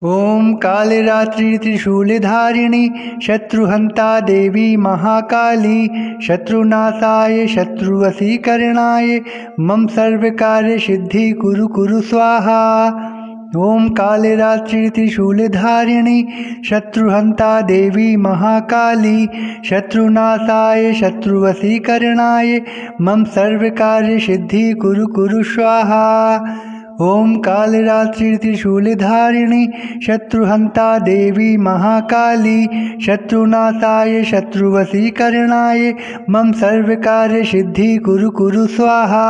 ॐ कालरात्रि त्रिशूलधारिणी शत्रुहन्ता देवी महाकाली शत्रुनाशाय शत्रुवशीकरणाय मम सर्वकार्यसिद्धि कुरु स्वाहा। ॐ कालरात्रि त्रिशूलधारिणी शत्रुहन्ता देवी महाकाली शत्रुनाशाय शत्रुवशीकरणाय मम सर्वकार्यसिद्धि कुरु स्वाहा। ॐ कालरात्रि त्रिशूलधारिणी शत्रुहन्ता देवी महाकाली शत्रुनाशाय शत्रुवशीकरणाय मम सर्वकार्यसिद्धि कुरु स्वाहा।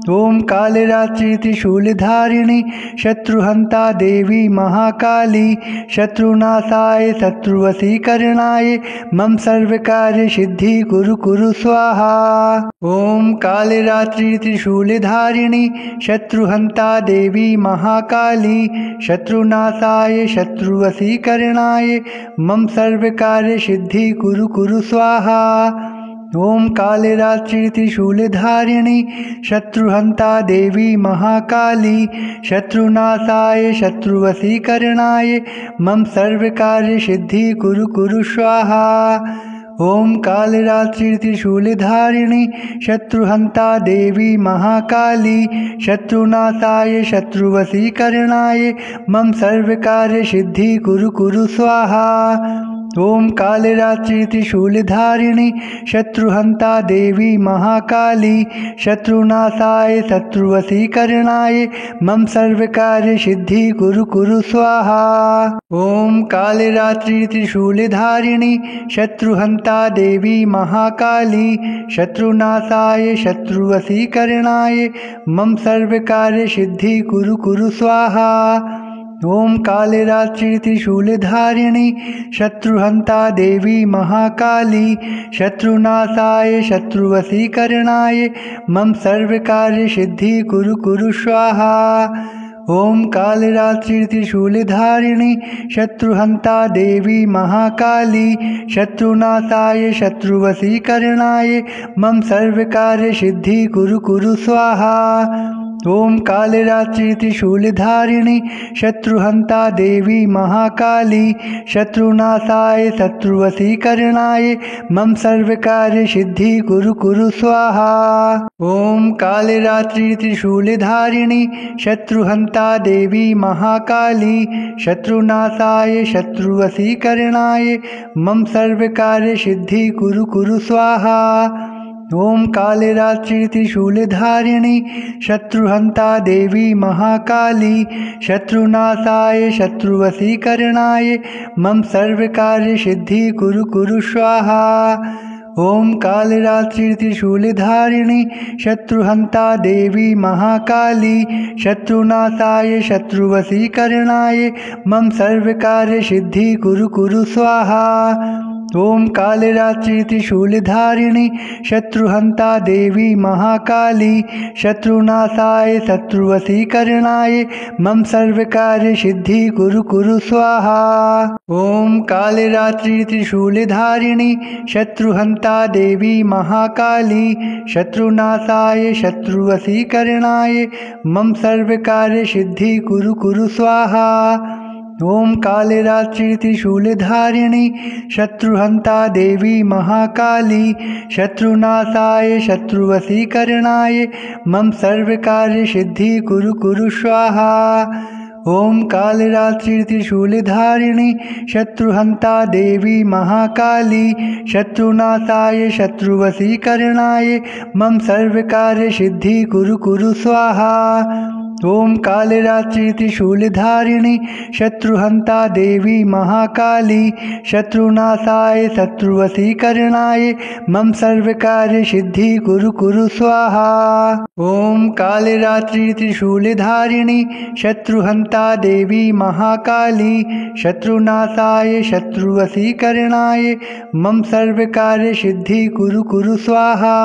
ॐ कालरात्रि त्रिशूलधारिणी शत्रुहन्ता देवी महाकाली शत्रुनाशाय शत्रुवशीकरणाय मम सर्वकार्यसिद्धि कुरु स्वाहा। ॐ कालरात्रि त्रिशूलधारिणी शत्रुहन्ता देवी महाकाली शत्रुनाशाय शत्रुवशीकरणाय मम सर्वकार्यसिद्धि कुरु स्वाहा। ॐ कालरात्रि त्रिशूलधारिणी शत्रुहन्ता देवी महाकाली शत्रुनाशाय शत्रुवशीकरणाय मम सर्वकार्यसिद्धि कुरु स्वाहा। ॐ कालरात्रि त्रिशूलधारिणी शत्रुहन्ता देवी महाकाली शत्रुनाशाय शत्रुवशीकरणाय मम सर्वकार्यसिद्धि कुरु स्वाहा। ॐ कालरात्रि त्रिशूलधारिणी शत्रुहन्ता देवी महाकाली शत्रुनाशाय शत्रुवशीकरणाय मम सर्वकार्यसिद्धि कुरु स्वाहा। ॐ कालरात्रि त्रिशूलधारिणी शत्रुहन्ता देवी महाकाली शत्रुनाशाय शत्रुवशीकरणाय मम सर्वकार्यसिद्धि कुरु स्वाहा। ॐ कालरात्रि त्रिशूलधारिणी शत्रुहन्ता देवी महाकाली शत्रुनाशाय शत्रुवशीकरणाय मम सर्वकार्यसिद्धि कुरु स्वाहा। ॐ कालरात्रि त्रिशूलधारिणी शत्रुहन्ता देवी महाकाली शत्रुनाशाय शत्रुवशीकरणाय मम सर्वकार्यसिद्धि कुरु स्वाहा। ॐ कालरात्रि त्रिशूलधारिणी शत्रुहन्ता देवी महाकाली शत्रुनाशाय शत्रुवशीकरणाय मम सर्वकार्यसिद्धि कुरु स्वाहा। ॐ कालरात्रि त्रिशूलधारिणी शत्रुहन्ता देवी महाकाली शत्रुनाशाय शत्रुवशीकरणाय मम सर्वकार्यसिद्धि कुरु स्वाहा। ॐ कालरात्रि त्रिशूलधारिणी शत्रुहन्ता देवी महाकाली शत्रुनाशाय शत्रुवशीकरणाय मम सर्वकार्यसिद्धि कुरु स्वाहा। ॐ कालरात्रि त्रिशूलधारिणी शत्रुहन्ता देवी महाकाली शत्रुनाशाय शत्रुवशीकरणाय मम सर्वकार्यसिद्धि कुरु स्वाहा। ॐ कालरात्रि त्रिशूलधारिणी शत्रुहन्ता देवी महाकाली शत्रुनाशाय शत्रुवशीकरणाय मम सर्वकार्यसिद्धि कुरु स्वाहा। ॐ कालरात्रि त्रिशूलधारिणी शत्रुहन्ता देवी महाकाली शत्रुनाशाय शत्रुवशीकरणाय मम सर्वकार्यसिद्धि कुरु स्वाहा। ॐ कालरात्रि त्रिशूलधारिणी शत्रुहन्ता देवी महाकाली शत्रुनाशाय शत्रुवशीकरणाय मम सर्वकार्यसिद्धि कुरु स्वाहा। ॐ कालरात्रि त्रिशूलधारिणी शत्रुहन्ता देवी महाकाली शत्रुनाशाय शत्रुवशीकरणाय मम सर्वकार्यसिद्धि कुरु स्वाहा। ॐ कालरात्रि त्रिशूलधारिणी शत्रुहन्ता देवी महाकाली शत्रुनाशाय शत्रुवशीकरणाय मम सर्वकार्यसिद्धि कुरु स्वाहा। ॐ कालरात्रि त्रिशूलधारिणी शत्रुहन्ता देवी महाकाली शत्रुनाशाय शत्रुवशीकरणाय मम सर्वकार्यसिद्धि कुरु स्वाहा।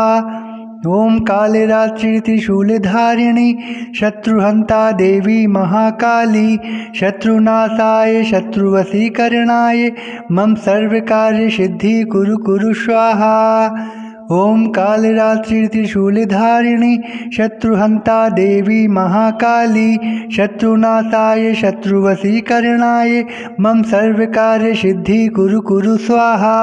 ॐ कालरात्रि त्रिशूलधारिणी शत्रुहन्ता देवी महाकाली शत्रुनाशाय शत्रुवशीकरणाय मम सर्वकार्यसिद्धि कुरु स्वाहा। ॐ कालरात्रि त्रिशूलधारिणी शत्रुहन्ता देवी महाकाली शत्रुनाशाय शत्रुवशीकरणाय मम सर्वकार्यसिद्धि कुरु स्वाहा।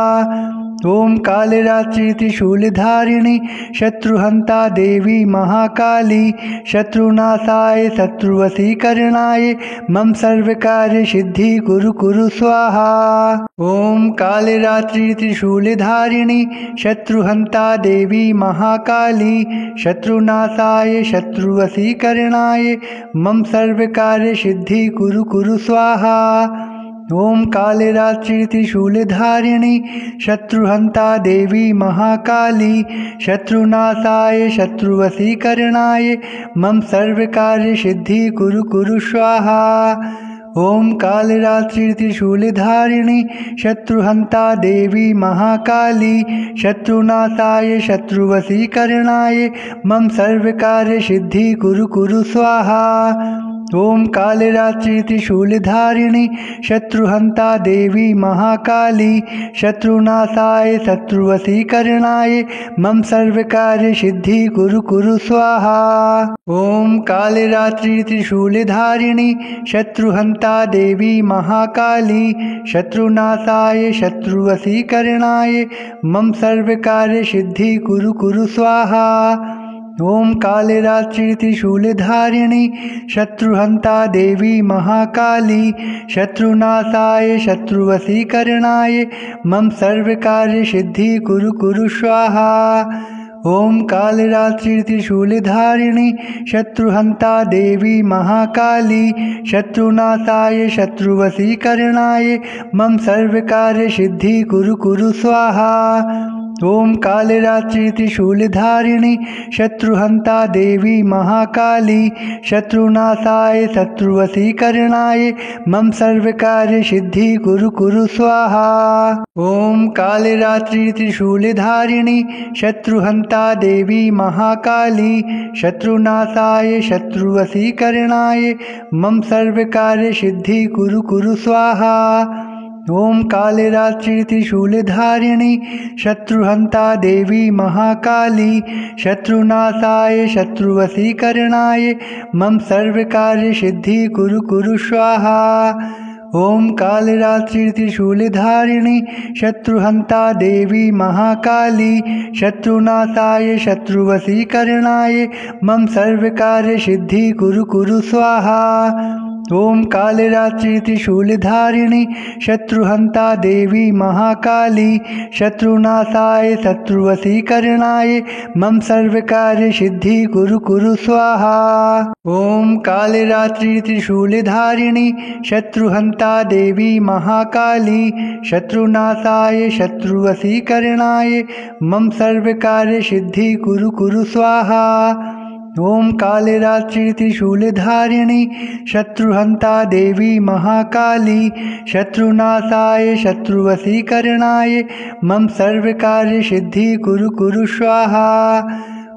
ॐ कालरात्रि त्रिशूलधारिणी शत्रुहन्ता देवी महाकाली शत्रुनाशाय शत्रुवशीकरणाय मम सर्वकार्यसिद्धि कुरु स्वाहा। ॐ कालरात्रि त्रिशूलधारिणी शत्रुहन्ता देवी महाकाली शत्रुनाशाय शत्रुवशीकरणाय मम सर्वकार्यसिद्धि कुरु स्वाहा। ॐ कालरात्रि त्रिशूलधारिणी शत्रुहन्ता देवी महाकाली शत्रुनाशाय शत्रुवशीकरणाय मम सर्वकार्यसिद्धि कुरु स्वाहा। ॐ कालरात्रि त्रिशूलधारिणी शत्रुहन्ता देवी महाकाली शत्रुनाशाय शत्रुवशीकरणाय मम सर्वकार्यसिद्धि कुरु स्वाहा। ॐ कालरात्रि त्रिशूलधारिणी शत्रुहन्ता देवी महाकाली शत्रुनाशाय शत्रुवशीकरणाय मम सर्वकार्यसिद्धि कुरु स्वाहा। ॐ कालरात्रि त्रिशूलधारिणी शत्रुहन्ता देवी महाकाली शत्रुनाशाय शत्रुवशीकरणाय मम सर्वकार्यसिद्धि कुरु स्वाहा। ॐ कालरात्रि त्रिशूलधारिणी शत्रुहन्ता देवी महाकाली शत्रुनाशाय शत्रुवशीकरणाय मम सर्वकार्यसिद्धि कुरु स्वाहा। ॐ कालरात्रि त्रिशूलधारिणी शत्रुहन्ता देवी महाकाली शत्रुनाशाय शत्रुवशीकरणाय मम सर्वकार्यसिद्धि कुरु स्वाहा। ॐ कालरात्रि त्रिशूलधारिणी शत्रुहन्ता देवी महाकाली शत्रुनाशाय शत्रुवशीकरणाय मम सर्वकार्यसिद्धि कुरु स्वाहा। ॐ कालरात्रि त्रिशूलधारिणी शत्रुहन्ता देवी महाकाली शत्रुनाशाय शत्रुवशीकरणाय मम सर्वकार्यसिद्धि कुरु स्वाहा। ॐ कालरात्रि त्रिशूलधारिणी शत्रुहन्ता देवी महाकाली शत्रुनाशाय शत्रुवशीकरणाय मम सर्वकार्यसिद्धि कुरु स्वाहा। ॐ कालरात्रि त्रिशूलधारिणी शत्रुहन्ता देवी महाकाली शत्रुनाशाय शत्रुवशीकरणाय मम सर्वकार्यसिद्धि कुरु स्वाहा। ॐ कालरात्रि त्रिशूलधारिणी शत्रुहन्ता देवी महाकाली शत्रुनाशाय शत्रुवशीकरणाय मम सर्वकार्यसिद्धि कुरु स्वाहा। ॐ कालरात्रि त्रिशूलधारिणी शत्रुहन्ता देवी महाकाली शत्रुनाशाय शत्रुवशीकरणाय मम सर्वकार्यसिद्धि कुरु स्वाहा। ॐ कालरात्रि त्रिशूलधारिणी शत्रुहन्ता देवी महाकाली शत्रुनाशाय शत्रुवशीकरणाय मम सर्वकार्यसिद्धि कुरु स्वाहा।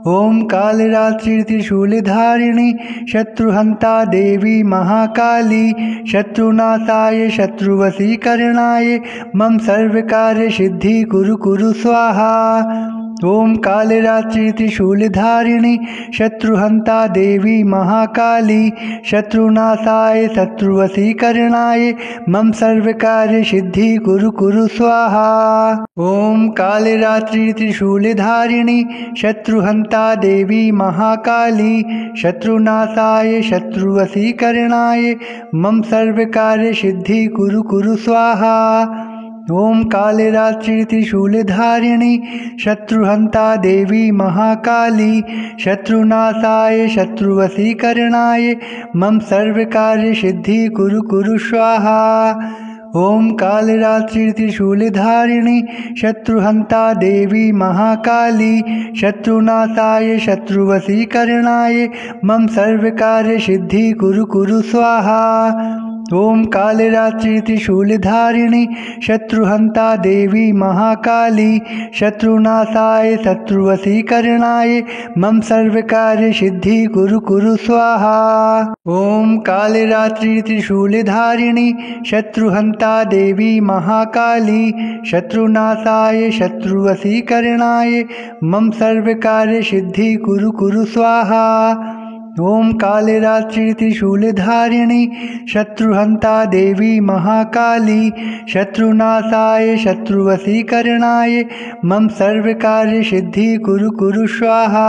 ॐ कालरात्रि त्रिशूलधारिणी शत्रुहन्ता देवी महाकाली शत्रुनाशाय शत्रुवशीकरणाय मम सर्वकार्यसिद्धि कुरु स्वाहा। ॐ कालरात्रि त्रिशूलधारिणी शत्रुहन्ता देवी महाकाली शत्रुनाशाय शत्रुवशीकरणाय मम सर्वकार्यसिद्धि कुरु स्वाहा। ॐ कालरात्रि त्रिशूलधारिणी शत्रुहन्ता देवी महाकाली शत्रुनाशाय शत्रुवशीकरणाय मम सर्वकार्यसिद्धि कुरु स्वाहा। ॐ कालरात्रि त्रिशूलधारिणी शत्रुहन्ता देवी महाकाली शत्रुनाशाय शत्रुवशीकरणाय मम सर्वकार्यसिद्धि कुरु स्वाहा। ॐ कालरात्रि त्रिशूलधारिणी शत्रुहन्ता देवी महाकाली शत्रुनाशाय शत्रुवशीकरणाय मम सर्वकार्यसिद्धि कुरु स्वाहा। ओम कालरात्रि त्रिशूलधारिणी शत्रुहंता देवी महाकाली शत्रुनाशाय शत्रुवशीकरणाय मम सर्वकार्य सिद्धि कुरु कुरु स्वाहा। ओम कालरात्रि त्रिशूलधारिणी शत्रुहंता देवी महाकाली शत्रुनाशाय शत्रुवशीकरणाय मम सर्वकार्य सिद्धि कुरु कुरु स्वाहा। ओम कालरात्रि त्रिशूलधारिणी शत्रुहंता देवी महाकाली शत्रुनाशाय शत्रुवशीकरणाय मम सर्वकार्य सिद्धि कुरु कुरु स्वाहा।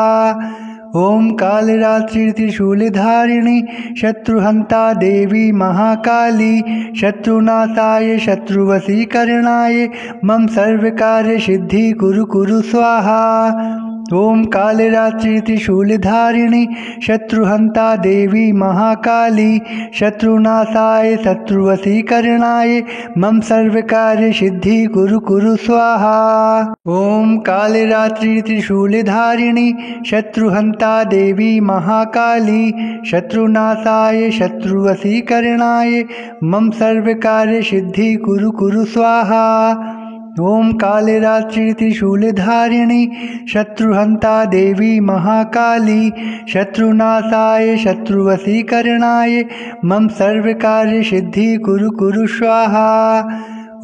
ओम कालरात्रि त्रिशूलधारिणी शत्रुहंता देवी महाकाली शत्रुनाशाय शत्रुवशीकरणाय मम सर्वकार्य सिद्धि कुरु कुरु स्वाहा। ओम कालरात्रि त्रिशूलधारिणी शत्रुहंता देवी महाकाली शत्रुनाशाय शत्रुवशीकरणाय मम सर्वकार्य सिद्धि कुरु कुरु स्वाहा। ओम कालरात्रि त्रिशूलधारिणी शत्रुहंता देवी महाकाली शत्रुनाशाय शत्रुवशीकरणाय मम सर्वकार्य सिद्धि कुरु कुरु स्वाहा। ओम कालरात्रि त्रिशूलधारिणी शत्रुहंता देवी महाकाली शत्रुनाशाय शत्रुवशीकरणाय मम सर्वकार्य सिद्धि कुरु कुरु स्वाहा।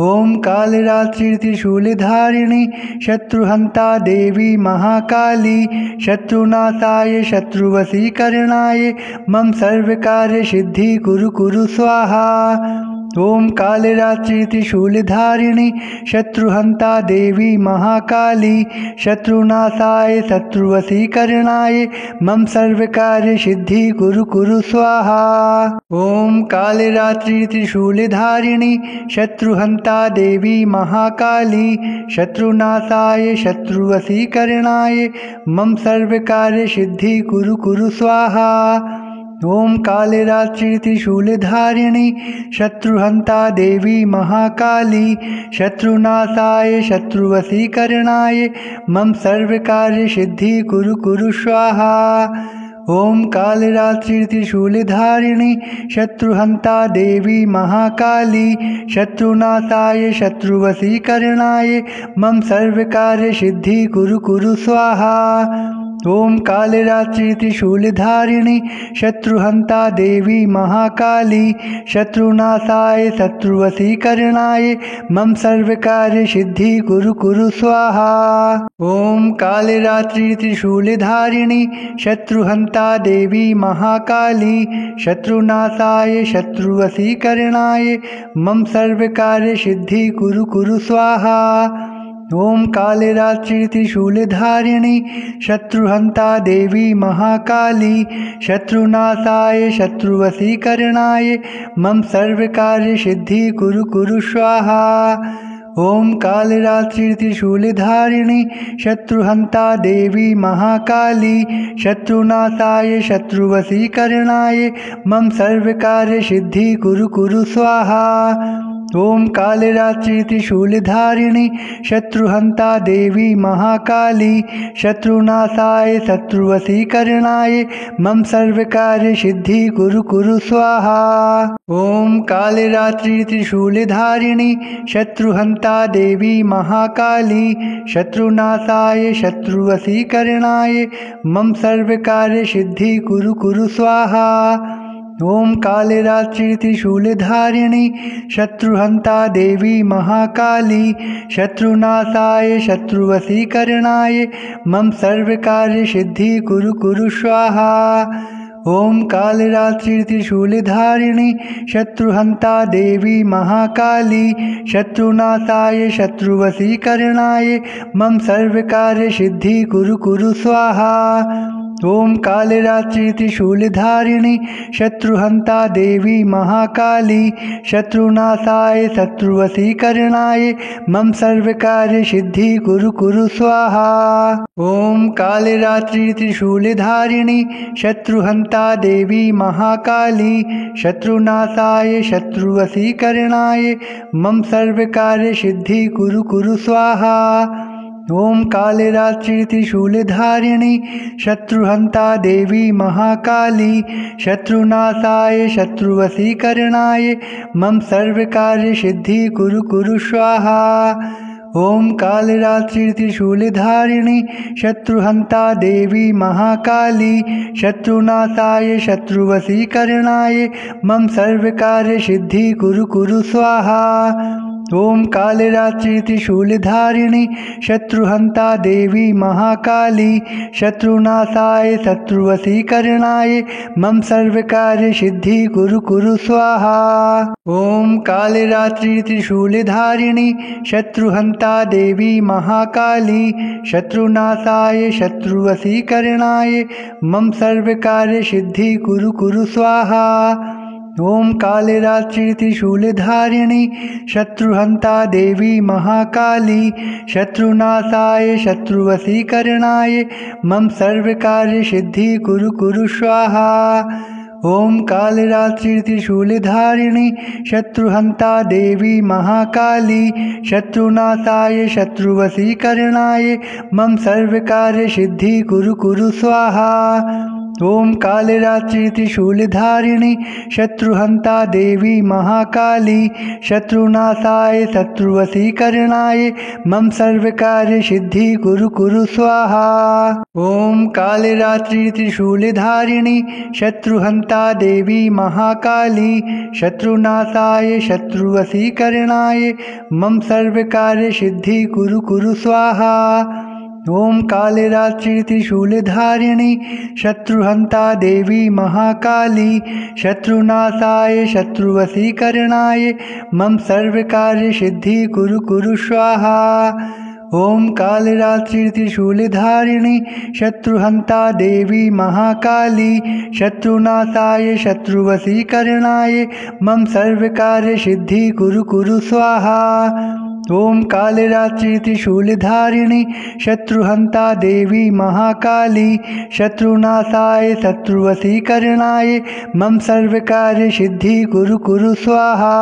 ओम कालरात्रि त्रिशूलधारिणी शत्रुहंता देवी महाकाली शत्रुनाशाय शत्रुवशीकरणाय मम सर्वकार्य सिद्धि कुरु कुरु स्वाहा। ओम कालरात्रि त्रिशूलधारिणी शत्रुहंता देवी महाकाली शत्रुनाशाय शत्रुवशीकरणाय मम सर्वकार्य सिद्धि कुरु कुरु स्वाहा। ओम कालरात्रि त्रिशूलधारिणी शत्रुहंता देवी महाकाली शत्रुनाशाय शत्रुवशीकरणाय मम सर्वकार्य सिद्धि कुरु कुरु स्वाहा। ओम कालरात्रि त्रिशूलधारिणी शत्रुहंता देवी महाकाली शत्रुनाशाय शत्रुवशीकरणाय मम सर्वकार्य सिद्धि कुरु कुरु स्वाहा। ओम कालरात्रि त्रिशूलधारिणी शत्रुहंता देवी महाकाली शत्रुनाशाय शत्रुवशीकरणाय मम सर्वकार्य सिद्धि कुरु कुरु स्वाहा। ओम कालरात्रि त्रिशूलधारिणी शत्रुहंता देवी महाकाली शत्रुनाशाय शत्रुवशीकरणाय मम सर्वकार्य सिद्धि कुरु कुरु स्वाहा। ओम कालरात्रि त्रिशूलधारिणी शत्रुहंता देवी महाकाली शत्रुनाशाय शत्रुवशीकरणाय मम सर्वकार्य सिद्धि कुरु कुरु स्वाहा। ओम कालरात्रि त्रिशूलधारिणी शत्रुहंता देवी महाकाली शत्रुनाशाय शत्रुवशीकरणाय मम सर्वकार्य सिद्धि कुरु कुरु स्वाहा। ओम कालरात्रि त्रिशूलधारिणी शत्रुहंता देवी महाकाली शत्रुनाशाय शत्रुवशीकरणाय मम सर्वकार्य सिद्धि कुरु कुरु स्वाहा। ओम कालरात्रि त्रिशूलधारिणी शत्रुहंता देवी महाकाली शत्रुनाशाय शत्रुवशीकरणाय मम सर्वकार्य सिद्धि कुरु कुरु स्वाहा। ओम कालरात्रि त्रिशूलधारिणी शत्रुहंता देवी महाकाली शत्रुनाशाय शत्रुवशीकरणाय मम सर्वकार्य सिद्धि कुरु कुरु स्वाहा। ओम कालरात्रि त्रिशूलधारिणी शत्रुहंता देवी महाकाली शत्रुनाशाय शत्रुवशीकरणाय मम सर्वकार्य सिद्धि कुरु कुरु स्वाहा। ओम कालरात्रि त्रिशूलधारिणी शत्रुहंता देवी महाकाली शत्रुनाशाय शत्रुवशीकरणाय मम सर्वकार्य सिद्धि कुरु कुरु स्वाहा। ओम कालरात्रि त्रिशूलधारिणी शत्रुहंता देवी महाकाली शत्रुनाशाय शत्रुवशीकरणाय मम सर्वकार्य सिद्धि कुरु कुरु स्वाहा। ओम कालरात्रि त्रिशूलधारिणी शत्रुहंता देवी महाकाली शत्रुनाशाय शत्रुवशीकरणाय मम सर्वकार्य सिद्धि कुरु कुरु स्वाहा। ॐ कालरात्रि त्रिशूलधारिणी शत्रुहन्ता देवी महाकाली शत्रुनाशाय शत्रुवशीकरणाय मम सर्वकार्यसिद्धि कुरु स्वाहा। ॐ कालरात्रि त्रिशूलधारिणी शत्रुहन्ता देवी महाकाली शत्रुनाशाय शत्रुवशीकरणाय मम सर्वकार्यसिद्धि कुरु स्वाहा। ॐ कालरात्रि त्रिशूलधारिणी शत्रुहन्ता देवी महाकाली शत्रुनाशाय शत्रुवशीकरणाय मम सर्वकार्यसिद्धि कुरु स्वाहा। ॐ कालरात्रि त्रिशूलधारिणी शत्रुहन्ता देवी महाकाली शत्रुनाशाय शत्रुवशीकरणाय मम सर्वकार्यसिद्धि कुरु स्वाहा। ॐ कालरात्रि त्रिशूलधारिणी शत्रुहन्ता देवी महाकाली शत्रुनाशाय शत्रुवशीकरणाय मम सर्वकार्यसिद्धि कुरु स्वाहा। ॐ कालरात्रि त्रिशूलधारिणी शत्रुहन्ता देवी महाकाली शत्रुनाशाय शत्रुवशीकरणाय मम सर्वकार्यसिद्धि कुरु स्वाहा। ॐ कालरात्रि त्रिशूलधारिणी शत्रुहन्ता देवी महाकाली शत्रुनाशाय शत्रुवशीकरणाय मम सर्वकार्यसिद्धि कुरु स्वाहा। ॐ कालरात्रि त्रिशूलधारिणी शत्रुहन्ता देवी महाकाली शत्रुनाशाय शत्रुवशीकरणाय मम सर्वकार्यसिद्धि कुरु स्वाहा। ॐ कालरात्रि त्रिशूलधारिणी शत्रुहन्ता देवी महाकाली शत्रुनाशाय शत्रुवशीकरणाय मम सर्वकार्यसिद्धि कुरु स्वाहा। ॐ कालरात्रि त्रिशूलधारिणी शत्रुहन्ता देवी महाकाली शत्रुनाशाय शत्रुवशीकरणाय मम सर्वकार्यसिद्धि कुरु स्वाहा। ॐ कालरात्रि त्रिशूलधारिणी शत्रुहन्ता देवी महाकाली शत्रुनाशाय शत्रुवशीकरणाय मम सर्वकार्यसिद्धि कुरु स्वाहा।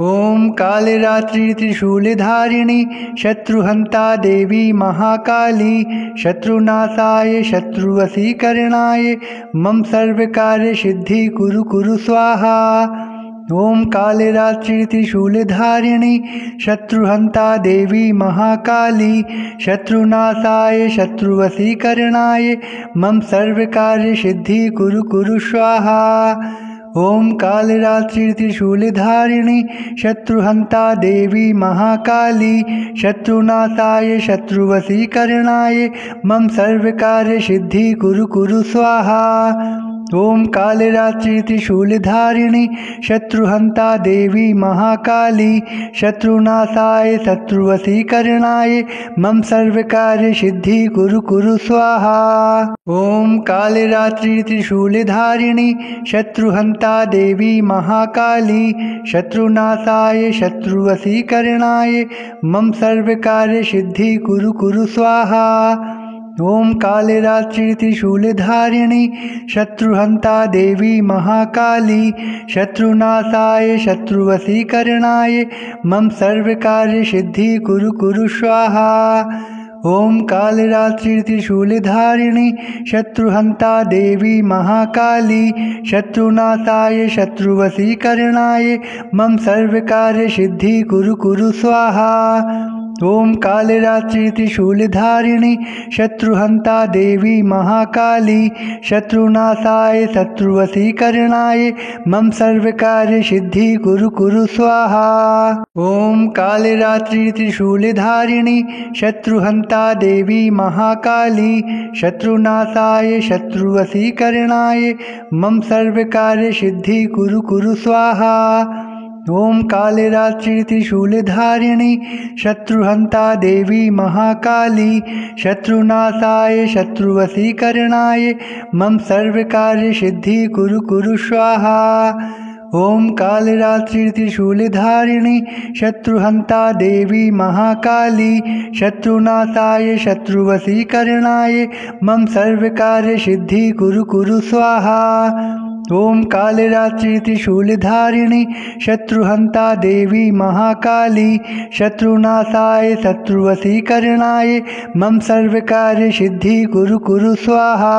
ॐ कालरात्रि त्रिशूलधारिणी शत्रुहन्ता देवी महाकाली शत्रुनाशाय शत्रुवशीकरणाय मम सर्वकार्यसिद्धि कुरु स्वाहा। ॐ कालरात्रि त्रिशूलधारिणी शत्रुहन्ता देवी महाकाली शत्रुनाशाय शत्रुवशीकरणाय मम सर्वकार्यसिद्धि कुरु स्वाहा। ॐ कालरात्रि त्रिशूलधारिणी शत्रुहन्ता देवी महाकाली शत्रुनाशाय शत्रुवशीकरणाय मम सर्वकार्यसिद्धि कुरु स्वाहा। ॐ कालरात्रि त्रिशूलधारिणी शत्रुहन्ता देवी महाकाली शत्रुनाशाय शत्रुवशीकरणाय मम सर्वकार्यसिद्धि कुरु स्वाहा। ॐ कालरात्रि त्रिशूलधारिणी शत्रुहन्ता देवी महाकाली शत्रुनाशाय शत्रुवशीकरणाय मम सर्वकार्यसिद्धि कुरु स्वाहा। ॐ कालरात्रि त्रिशूलधारिणी शत्रुहन्ता देवी महाकाली शत्रुनाशाय शत्रुवशीकरणाय मम सर्वकार्यसिद्धि कुरु स्वाहा। ॐ कालरात्रि त्रिशूलधारिणी शत्रुहन्ता देवी महाकाली शत्रुनाशाय शत्रुवशीकरणाय मम सर्वकार्यसिद्धि कुरु स्वाहा। ॐ कालरात्रि त्रिशूलधारिणी शत्रुहन्ता देवी महाकाली शत्रुनाशाय शत्रुवशीकरणाय मम सर्वकार्यसिद्धि कुरु स्वाहा। ॐ कालरात्रि त्रिशूलधारिणी शत्रुहन्ता देवी महाकाली शत्रुनाशाय शत्रुवशीकरणाय मम सर्वकार्यसिद्धि कुरु स्वाहा। ॐ कालरात्रि त्रिशूलधारिणी शत्रुहन्ता देवी महाकाली शत्रुनाशाय शत्रुवशीकरणाय मम सर्वकार्यसिद्धि कुरु स्वाहा। ॐ कालरात्रि त्रिशूलधारिणी शत्रुहन्ता देवी महाकाली शत्रुनाशाय शत्रुवशीकरणाय मम सर्वकार्यसिद्धि कुरु स्वाहा। ॐ कालरात्रि शूलधारिणी शत्रुहन्ता देवी महाकाली शत्रुनाशाय शत्रुवशीकरणाय मम सर्वकार्य सिद्धि कुरु स्वाहा।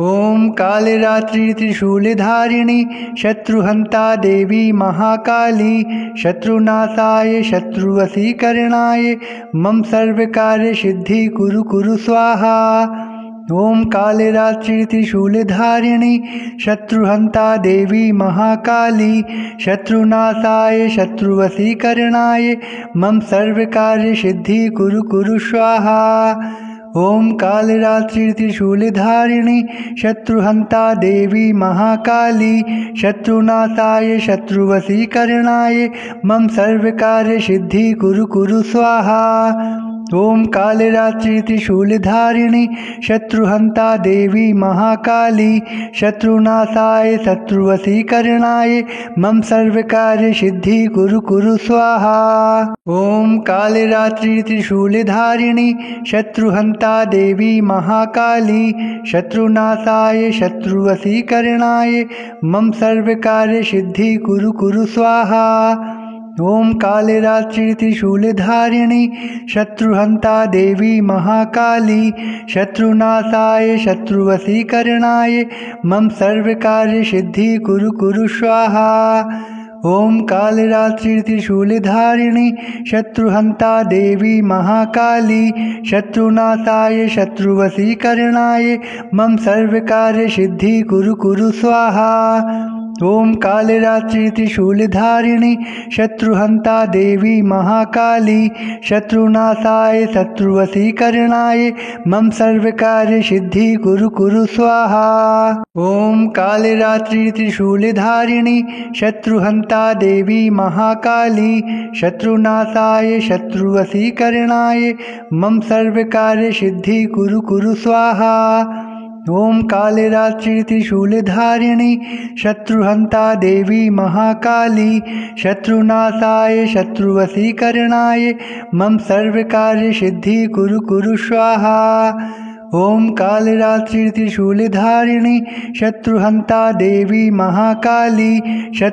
ॐ कालरात्रि शूलधारिणी शत्रुहन्ता देवी महाकाली शत्रुनाशाय शत्रुवशीकरणाय मम सर्वकार्य सिद्धि कुरु स्वाहा। ॐ कालरात्रि शूलधारिणी शत्रुहन्ता देवी महाकाली शत्रुनाशाय शत्रुवशीकरणाय मम सर्वकार्य सिद्धि कुरु स्वाहा। ॐ कालरात्रि शूलधारिणी शत्रुहन्ता देवी महाकाली शत्रुनाशाय शत्रुवशीकरणाय मम सर्वकार्य सिद्धि कुरु स्वाहा। ॐ कालरात्रि शूलधारिणी शत्रुहन्ता देवी महाकाली शत्रुनाशाय शत्रुवशीकरणाय मम सर्वकार्य सिद्धि कुरु स्वाहा। ॐ कालरात्रि शूलधारिणी शत्रुहन्ता देवी महाकाली शत्रुनाशाय शत्रुवशीकरणाय मम सर्वकार्य सिद्धि कुरु स्वाहा। ॐ कालरात्रि शूलधारिणी शत्रुहन्ता देवी महाकाली शत्रुनाशाय शत्रुवशीकरणाय मम सर्वकार्य सिद्धि कुरु स्वाहा। ॐ कालरात्रि शूलधारिणी शत्रुहन्ता देवी महाकाली शत्रुनाशाय शत्रुवशीकरणाय मम सर्वकार्य सिद्धि कुरु स्वाहा। ॐ कालरात्रि शूलधारिणी शत्रुहन्ता देवी महाकाली शत्रुनाशाय शत्रुवशीकरणाय मम सर्वकार्य सिद्धि कुरु स्वाहा। ॐ कालरात्रि शूलधारिणी शत्रुहन्ता देवी महाकाली शत्रुनाशाय शत्रुवशीकरणाय मम सर्वकार्य सिद्धि कुरु स्वाहा। ॐ कालरात्रि शूलधारिणी शत्रुहन्ता देवी महाकाली शत्रुनाशाय शत्रुवशीकरणाय मम सर्वकार्य सिद्धि कुरु स्वाहा। ॐ कालरात्रि शूलधारिणी शत्रुहन्ता देवी महाकाली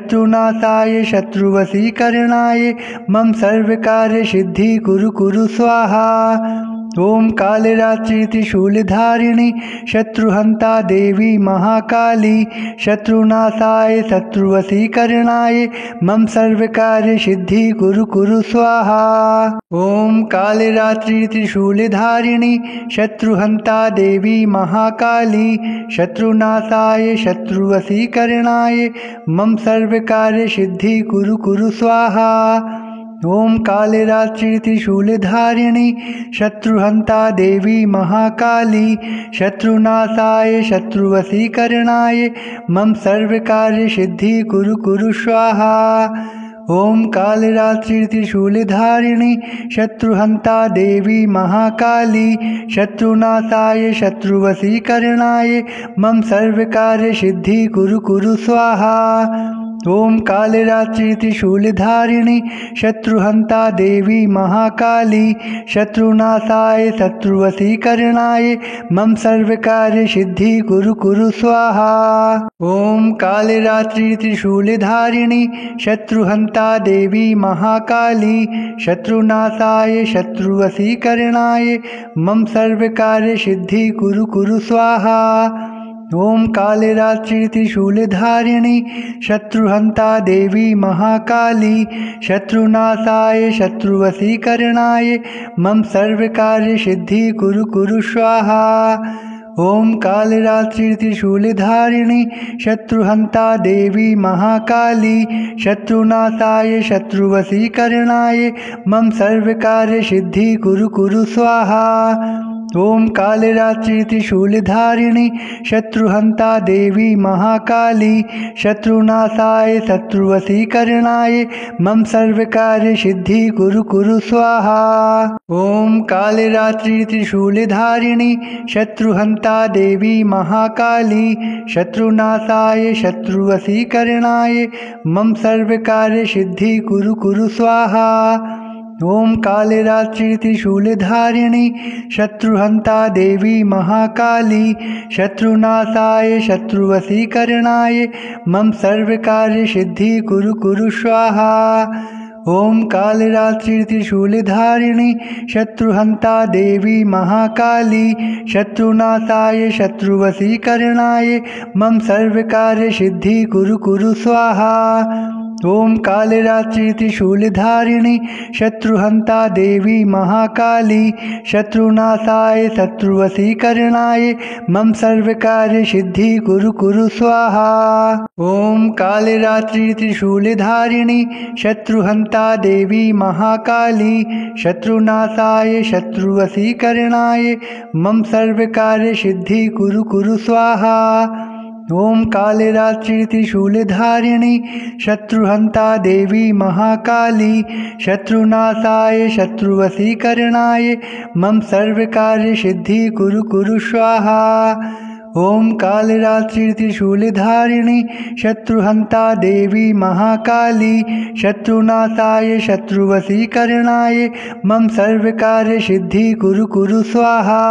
शत्रुनाशाय शत्रुवशीकरणाय मम सर्वकार्य सिद्धि कुरु स्वाहा। ॐ कालरात्रि शूलधारिणी शत्रुहन्ता देवी महाकाली शत्रुनाशाय शत्रुवशीकरणाय मम सर्वकार्य सिद्धि कुरु स्वाहा। ॐ कालरात्रि शूलधारिणी शत्रुहन्ता देवी महाकाली शत्रुनाशाय शत्रुवशीकरणाय मम सर्वकार्य सिद्धि कुरु स्वाहा। ॐ कालरात्रि शूलधारिणी शत्रुहन्ता देवी महाकाली शत्रुनाशाय शत्रुवशीकरणाय मम सर्वकार्य सिद्धि कुरु स्वाहा। ॐ कालरात्रि शूलधारिणी शत्रुहन्ता देवी महाकाली शत्रुनाशाय शत्रुवशीकरणाय मम सर्वकार्य सिद्धि कुरु स्वाहा। ॐ कालरात्रि शूलधारिणी शत्रुहन्ता देवी महाकाली शत्रुनाशाय शत्रुवशीकरणाय मम सर्वकार्य सिद्धि कुरु स्वाहा। ॐ कालरात्रि शूलधारिणी शत्रुहन्ता देवी महाकाली शत्रुनाशाय शत्रुवशीकरणाय मम सर्वकार्य सिद्धि कुरु स्वाहा। ॐ कालरात्रि शूलधारिणी शत्रुहन्ता देवी महाकाली शत्रुनाशाय शत्रुवशीकरणाय मम सर्वकार्य सिद्धि कुरु स्वाहा। ॐ कालरात्रि शूलधारिणी शत्रुहन्ता देवी महाकाली शत्रुनाशाय शत्रुवशीकरणाय मम सर्वकार्य सिद्धि कुरु स्वाहा। ॐ कालरात्रि शूलधारिणी शत्रुहन्ता देवी महाकाली शत्रुनाशाय शत्रुवशीकरणाय मम सर्वकार्य सिद्धि कुरु स्वाहा। ॐ कालरात्रि शूलधारिणी शत्रुहन्ता देवी महाकाली शत्रुनाशाय शत्रुवशीकरणाय मम सर्वकार्य सिद्धि कुरु स्वाहा। ओम कालरात्रि त्रिशूलधारिणी शत्रुहंता देवी महाकाली शत्रुनाशाय शत्रुवशीकरणाय मम सर्वकार्य सिद्धि कुरु कुरु स्वाहा। ओम कालरात्रि त्रिशूलधारिणी शत्रुहंता देवी महाकाली शत्रुनाशाय शत्रुवशीकरणाय मम सर्वकार्य सिद्धि कुरु कुरु स्वाहा। ओम कालरात्रि त्रिशूलधारिणी शत्रुहंता देवी महाकाली शत्रुनाशाय शत्रुवशीकरणाय मम सर्वकार्य सिद्धि कुरु कुरु स्वाहा। ओम कालरात्रि त्रिशूलधारिणी शत्रुहंता देवी महाकाली शत्रुनाशाय शत्रुवशीकरणाय मम सर्वकार्य सिद्धि कुरु कुरु स्वाहा। ओम कालरात्रि त्रिशूलधारिणी शत्रुहंता देवी महाकाली शत्रुनाशाय शत्रुवशीकरणाय मम सर्वकार्य सिद्धि कुरु कुरु स्वाहा। ओम कालरात्रि त्रिशूलधारिणी शत्रुहंता देवी महाकाली शत्रुनाशाय शत्रुवशीकरणाय मम सर्वकार्य सिद्धि कुरु कुरु स्वाहा।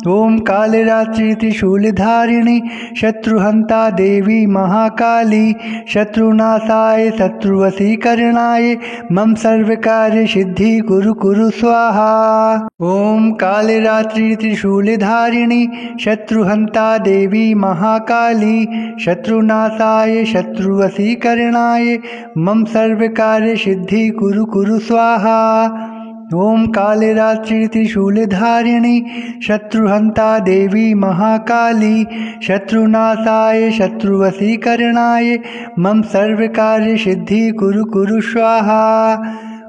ओम कालरात्रि त्रिशूलधारिणी शत्रुहंता देवी महाकाली शत्रुनाशाय शत्रुवशीकरणाय मम सर्वकार्य सिद्धि कुरु कुरु स्वाहा। ओम कालरात्रि त्रिशूलधारिणी शत्रुहंता देवी महाकाली शत्रुनाशाय शत्रुवशीकरणाय मम सर्वकार्य सिद्धि कुरु कुरु स्वाहा। ओम कालरात्रि त्रिशूलधारिणी शत्रुहंता देवी महाकाली शत्रुनाशाय शत्रुवशीकरणाय मम सर्वकार्य सिद्धि कुरु कुरु स्वाहा।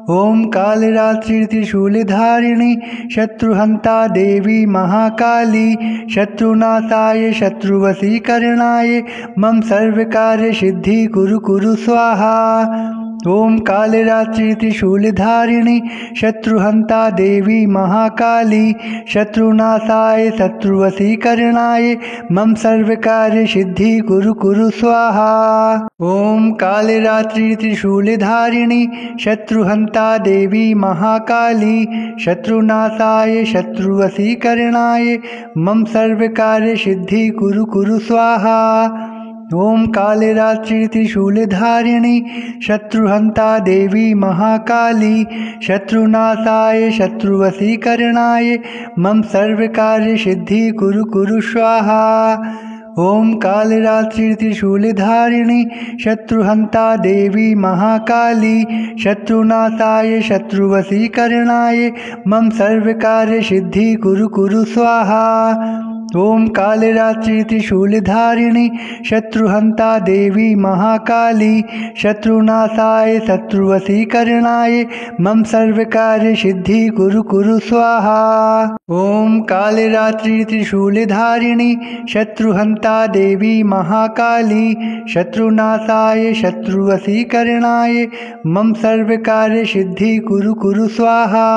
ओम कालरात्रि त्रिशूलधारिणी शत्रुहंता देवी महाकाली शत्रुनाशाय शत्रुवशीकरणाय मम सर्वकार्य सिद्धि कुरु कुरु स्वाहा। ओम कालरात्रि त्रिशूलधारिणी शत्रुहंता देवी महाकाली शत्रुनाशाय शत्रुवशीकरणाय मम सर्वकार्य सिद्धि कुरु कुरु स्वाहा। ओम कालरात्रि त्रिशूलधारिणी शत्रुहंता देवी महाकाली शत्रुनाशाय शत्रुवशीकरणाय मम सर्वकार्य सिद्धि कुरु कुरु स्वाहा। ओम कालरात्रि त्रिशूलधारिणी शत्रुहंता देवी महाकाली शत्रुनाशाय शत्रुवशीकरणाय मम सर्वकार्य सिद्धि कुरु कुरु स्वाहा। ओम कालरात्रि त्रिशूलधारिणी शत्रुहंता देवी महाकाली शत्रुनाशाय शत्रुवशीकरणाय मम सर्वकार्य सिद्धि कुरु कुरु स्वाहा। ओम कालरात्रि त्रिशूलधारिणी शत्रुहंता देवी महाकाली शत्रुनाशाय शत्रुवशीकरणाय मम सर्वकार्य सिद्धि कुरु कुरु स्वाहा। ओम कालरात्रि त्रिशूलधारिणी शत्रुहंता देवी महाकाली शत्रुनाशाय शत्रुवशीकरणाय मम सर्वकार्य सिद्धि कुरु कुरु स्वाहा।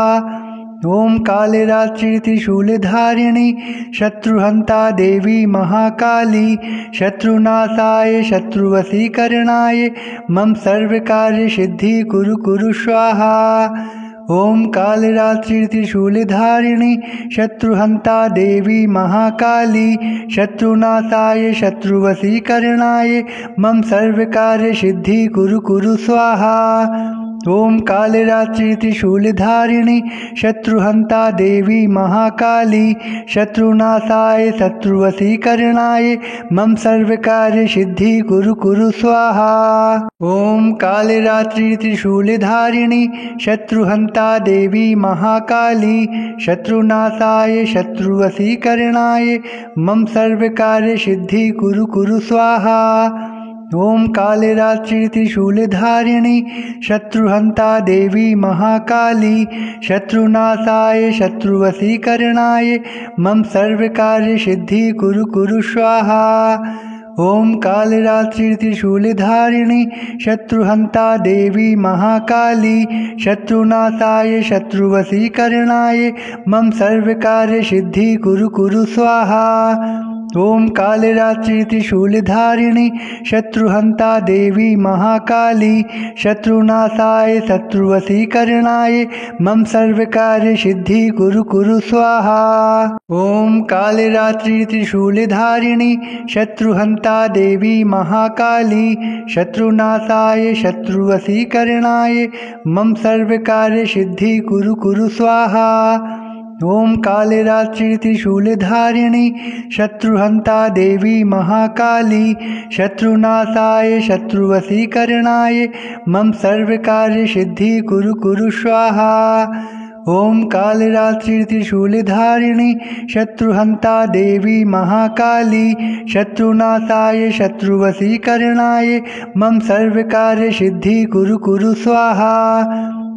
ओम कालरात्रि त्रिशूलधारिणी शत्रुहंता देवी महाकाली शत्रुनाशाय शत्रुवशीकरणाय मम सर्वकार्य सिद्धि कुरु कुरु स्वाहा। ओम कालरात्रि त्रिशूलधारिणी शत्रुहंता देवी महाकाली शत्रुनाशाय शत्रुवशीकरणाय मम सर्वकार्य सिद्धि कुरु कुरु स्वाहा। ओम कालरात्रि त्रिशूलधारिणी शत्रुहंता देवी महाकाली शत्रुनाशाय शत्रुवशीकरणाय मम सर्वकार्य सिद्धि कुरु कुरु स्वाहा। ओम कालरात्रि त्रिशूलधारिणी शत्रुहंता देवी महाकाली शत्रुनाशाय शत्रुवशीकरणाय मम सर्वकार्य सिद्धि कुरु कुरु स्वाहा। ओम कालरात्रि त्रिशूलधारिणी शत्रुहंता देवी महाकाली शत्रुनाशाय शत्रुवशीकरणाय मम सर्वकार्य सिद्धि कुरु कुरु स्वाहा। ओम कालरात्रि त्रिशूलधारिणी शत्रुहंता देवी महाकाली शत्रुनाशाय शत्रुवशीकरणाय मम सर्वकार्य सिद्धि कुरु कुरु स्वाहा। ॐ कालरात्रि त्रिशूलधारिणी शत्रुहन्ता देवी महाकाली शत्रुनाशाय शत्रुवशीकरणाय मम सर्वकार्यसिद्धि कुरु स्वाहा। ॐ कालरात्रि त्रिशूलधारिणी शत्रुहन्ता देवी महाकाली शत्रुनाशाय शत्रुवशीकरणाय मम सर्वकार्यसिद्धि कुरु स्वाहा। ॐ कालरात्रि त्रिशूलधारिणी शत्रुहन्ता देवी महाकाली शत्रुनाशाय शत्रुवशीकरणाय मम सर्वकार्यसिद्धि कुरु स्वाहा। ॐ कालरात्रि त्रिशूलधारिणी शत्रुहन्ता देवी महाकाली शत्रुनाशाय शत्रुवशीकरणाय मम सर्वकार्यसिद्धि कुरु स्वाहा।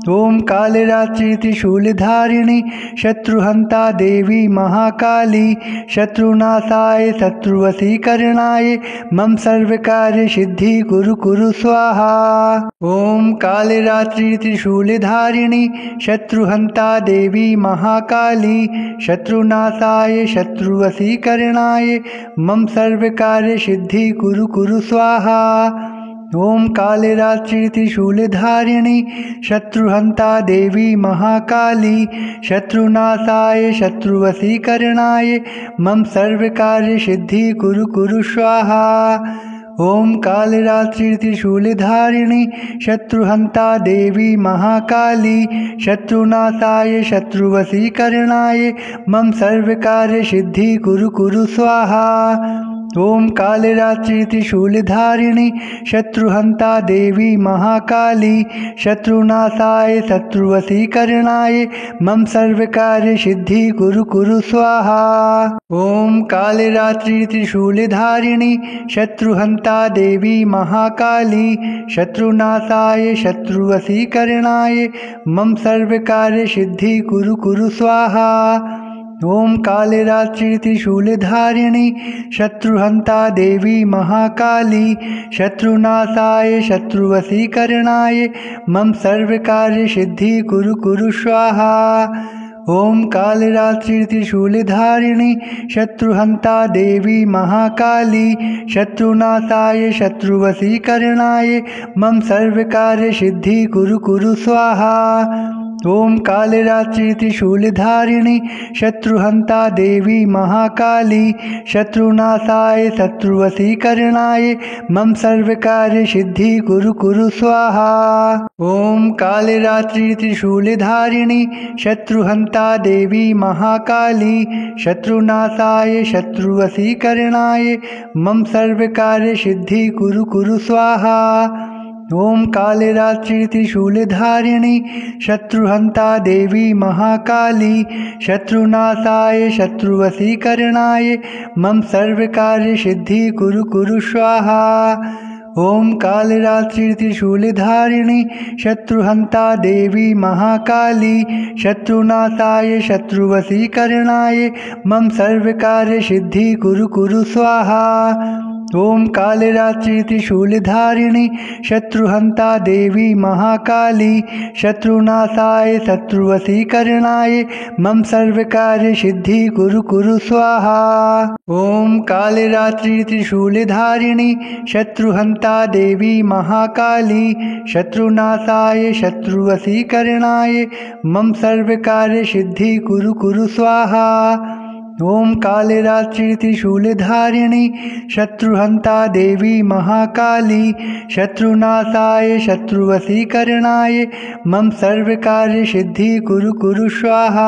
ॐ कालरात्रि त्रिशूलधारिणी शत्रुहन्ता देवी महाकाली शत्रुनाशाय शत्रुवशीकरणाय मम सर्वकार्यसिद्धि कुरु स्वाहा। ॐ कालरात्रि त्रिशूलधारिणी शत्रुहन्ता देवी महाकाली शत्रुनाशाय शत्रुवशीकरणाय मम सर्वकार्यसिद्धि कुरु स्वाहा। ॐ कालरात्रि त्रिशूलधारिणी शत्रुहन्ता देवी महाकाली शत्रुनाशाय शत्रुवशीकरणाय मम सर्वकार्यसिद्धि कुरु स्वाहा। ॐ कालरात्रि त्रिशूलधारिणी शत्रुहन्ता देवी महाकाली शत्रुनाशाय शत्रुवशीकरणाय मम सर्वकार्यसिद्धि कुरु स्वाहा। ॐ कालरात्रि त्रिशूलधारिणी शत्रुहन्ता देवी महाकाली शत्रुनाशाय शत्रुवशीकरणाय मम सर्वकार्यसिद्धि कुरु स्वाहा। ॐ कालरात्रि त्रिशूलधारिणी शत्रुहन्ता देवी महाकाली शत्रुनाशाय शत्रुवशीकरणाय मम सर्वकार्यसिद्धि कुरु स्वाहा। ॐ कालरात्रि त्रिशूलधारिणी शत्रुहन्ता देवी महाकाली शत्रुनाशाय शत्रुवशीकरणाय मम सर्वकार्यसिद्धि कुरु स्वाहा। ॐ कालरात्रि त्रिशूलधारिणी शत्रुहन्ता देवी महाकाली शत्रुनाशाय शत्रुवशीकरणाय मम सर्वकार्यसिद्धि कुरु स्वाहा। ॐ कालरात्रि त्रिशूलधारिणी शत्रुहन्ता देवी महाकाली शत्रुनाशाय शत्रुवशीकरणाय मम सर्वकार्यसिद्धि कुरु स्वाहा। ॐ कालरात्रि त्रिशूलधारिणी शत्रुहन्ता देवी महाकाली शत्रुनाशाय शत्रुवशीकरणाय मम सर्वकार्यसिद्धि कुरु स्वाहा। ॐ कालरात्रि त्रिशूलधारिणी शत्रुहन्ता देवी महाकाली शत्रुनाशाय शत्रुवशीकरणाय मम सर्वकार्यसिद्धि कुरु स्वाहा। ॐ कालरात्रि त्रिशूलधारिणी शत्रुहन्ता देवी महाकाली शत्रुनाशाय शत्रुवशीकरणाय मम सर्वकार्यसिद्धि कुरु स्वाहा। ॐ कालरात्रि त्रिशूलधारिणी शत्रुहन्ता देवी महाकाली शत्रुनाशाय शत्रुवशीकरणाय मम सर्वकार्यसिद्धि कुरु स्वाहा। ॐ कालरात्रि त्रिशूलधारिणी शत्रुहन्ता देवी महाकाली शत्रुनाशाय शत्रुवशीकरणाय मम सर्वकार्यसिद्धि कुरु स्वाहा। ॐ कालरात्रि त्रिशूलधारिणी शत्रुहन्ता देवी महाकाली शत्रुनाशाय शत्रुवशीकरणाय मम सर्वकार्यसिद्धि कुरु स्वाहा।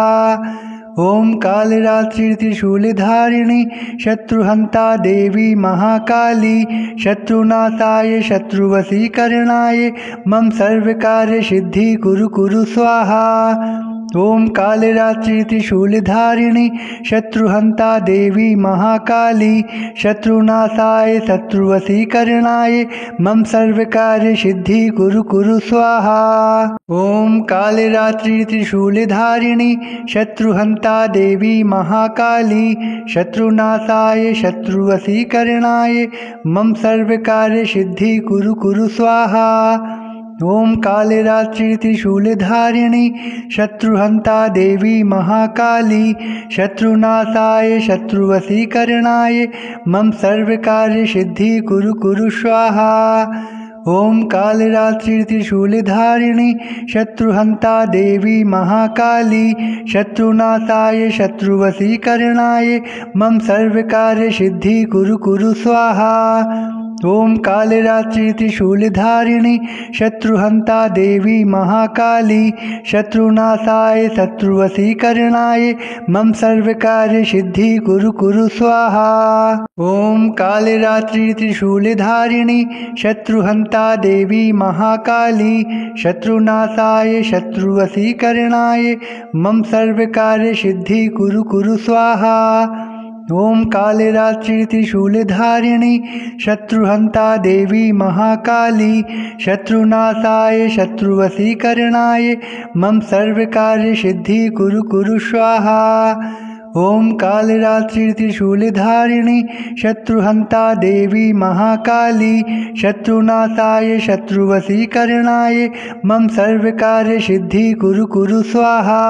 ॐ कालरात्रि त्रिशूलधारिणी शत्रुहन्ता देवी महाकाली शत्रुनाशाय शत्रुवशीकरणाय मम सर्वकार्यसिद्धि कुरु स्वाहा। ॐ कालरात्रि त्रिशूलधारिणी शत्रुहन्ता देवी महाकाली शत्रुनाशाय शत्रुवशीकरणाय मम सर्वकार्यसिद्धि कुरु स्वाहा। ॐ कालरात्रि त्रिशूलधारिणी शत्रुहन्ता देवी महाकाली शत्रुनाशाय शत्रुवशीकरणाय मम सर्वकार्यसिद्धि कुरु स्वाहा। ॐ कालरात्रि त्रिशूलधारिणी शत्रुहन्ता देवी महाकाली शत्रुनाशाय शत्रुवशीकरणाय मम सर्वकार्यसिद्धि कुरु स्वाहा। ॐ कालरात्रि त्रिशूलधारिणी शत्रुहन्ता देवी महाकाली शत्रुनाशाय शत्रुवशीकरणाय मम सर्वकार्यसिद्धि कुरु स्वाहा। ॐ कालरात्रि त्रिशूलधारिणी शत्रुहन्ता देवी महाकाली शत्रुनाशाय शत्रुवशीकरणाय मम सर्वकार्यसिद्धि कुरु स्वाहा। ॐ कालरात्रि त्रिशूलधारिणी शत्रुहन्ता देवी महाकाली शत्रुनाशाय शत्रुवशीकरणाय मम सर्वकार्यसिद्धि कुरु स्वाहा। ॐ कालरात्रि त्रिशूलधारिणी शत्रुहन्ता देवी महाकाली शत्रुनाशाय शत्रुवशीकरणाय मम सर्वकार्यसिद्धि कुरु स्वाहा। ॐ कालरात्रि त्रिशूलधारिणी शत्रुहन्ता देवी महाकाली शत्रुनाशाय शत्रुवशीकरणाय मम सर्वकार्यसिद्धि कुरु स्वाहा।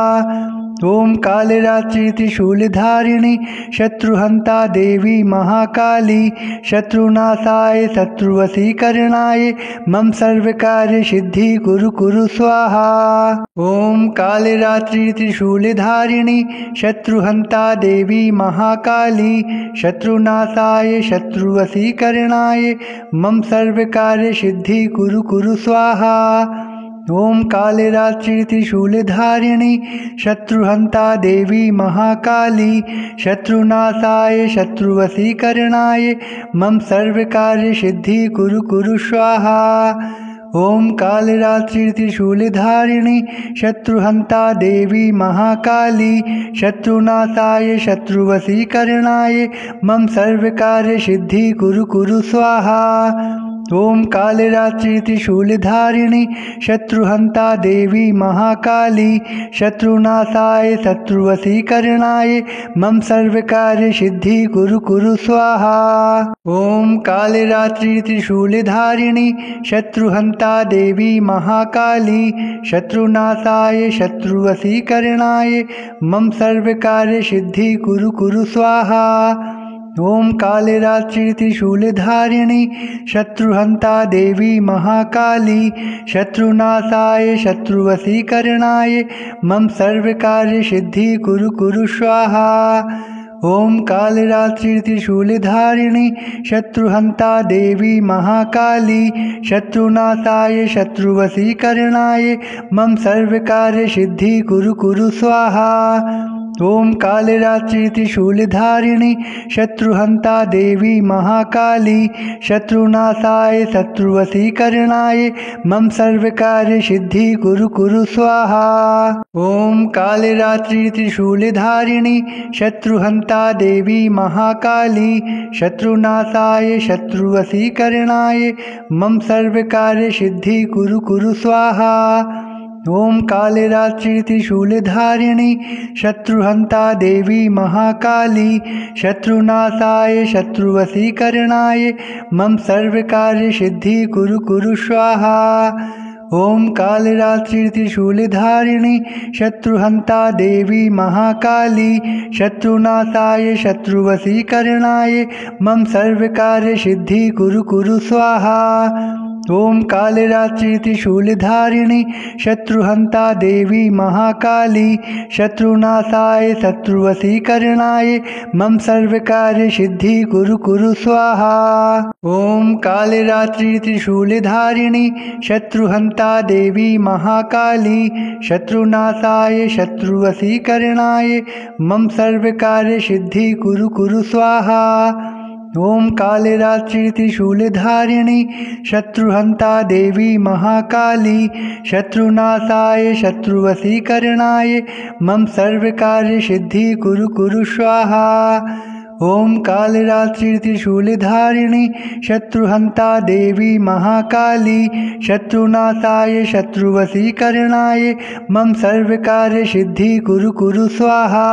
ॐ कालरात्रि त्रिशूलधारिणी शत्रुहन्ता देवी महाकाली शत्रुनाशाय शत्रुवशीकरणाय मम सर्वकार्यसिद्धि कुरु स्वाहा। ॐ कालरात्रि त्रिशूलधारिणी शत्रुहन्ता देवी महाकाली शत्रुनाशाय शत्रुवशीकरणाय मम सर्वकार्यसिद्धि कुरु स्वाहा। ॐ कालरात्रि त्रिशूलधारिणी शत्रुहन्ता देवी महाकाली शत्रुनाशाय शत्रुवशीकरणाय मम सर्वकार्यसिद्धि कुरु स्वाहा। ॐ कालरात्रि त्रिशूलधारिणी शत्रुहन्ता देवी महाकाली शत्रुनाशाय शत्रुवशीकरणाय मम सर्वकार्यसिद्धि कुरु स्वाहा। ॐ कालरात्रि त्रिशूलधारिणी शत्रुहन्ता देवी महाकाली शत्रुनाशाय शत्रुवशीकरणाय मम सर्वकार्यसिद्धि कुरु स्वाहा। ॐ कालरात्रि त्रिशूलधारिणी शत्रुहन्ता देवी महाकाली शत्रुनाशाय शत्रुवशीकरणाय मम सर्वकार्यसिद्धि कुरु स्वाहा। ॐ कालरात्रि त्रिशूलधारिणी शत्रुहन्ता देवी महाकाली शत्रुनाशाय शत्रुवशीकरणाय मम सर्वकार्यसिद्धि कुरु स्वाहा। ॐ कालरात्रि त्रिशूलधारिणी शत्रुहन्ता देवी महाकाली शत्रुनाशाय शत्रुवशीकरणाय मम सर्वकार्यसिद्धि कुरु स्वाहा। ॐ कालरात्रि त्रिशूलधारिणी शत्रुहन्ता देवी महाकाली शत्रुनाशाय शत्रुवशीकरणाय मम सर्वकार्यसिद्धि कुरु स्वाहा। ॐ कालरात्रि त्रिशूलधारिणी शत्रुहन्ता देवी महाकाली शत्रुनाशाय शत्रुवशीकरणाय मम सर्वकार्यसिद्धि कुरु स्वाहा। ॐ कालरात्रि त्रिशूलधारिणी शत्रुहन्ता देवी महाकाली शत्रुनाशाय शत्रुवशीकरणाय मम सर्वकार्यसिद्धि कुरु स्वाहा। ॐ कालरात्रि त्रिशूलधारिणी शत्रुहन्ता देवी महाकाली शत्रुनाशाय शत्रुवशीकरणाय मम सर्वकार्यसिद्धि कुरु स्वाहा। ॐ कालरात्रि त्रिशूलधारिणी शत्रुहन्ता देवी महाकाली शत्रुनाशाय शत्रुवशीकरणाय मम सर्वकार्यसिद्धि कुरु स्वाहा। ॐ कालरात्रि त्रिशूलधारिणी शत्रुहन्ता देवी महाकाली शत्रुनाशाय शत्रुवशीकरणाय मम सर्वकार्यसिद्धि कुरु स्वाहा। ॐ कालरात्रि त्रिशूलधारिणी शत्रुहन्ता देवी महाकाली शत्रुनाशाय शत्रुवशीकरणाय मम सर्वकार्यसिद्धि कुरु स्वाहा। ॐ कालरात्रि त्रिशूलधारिणी शत्रुहन्ता देवी महाकाली शत्रुनाशाय शत्रुवशीकरणाय मम सर्वकार्यसिद्धि कुरु स्वाहा।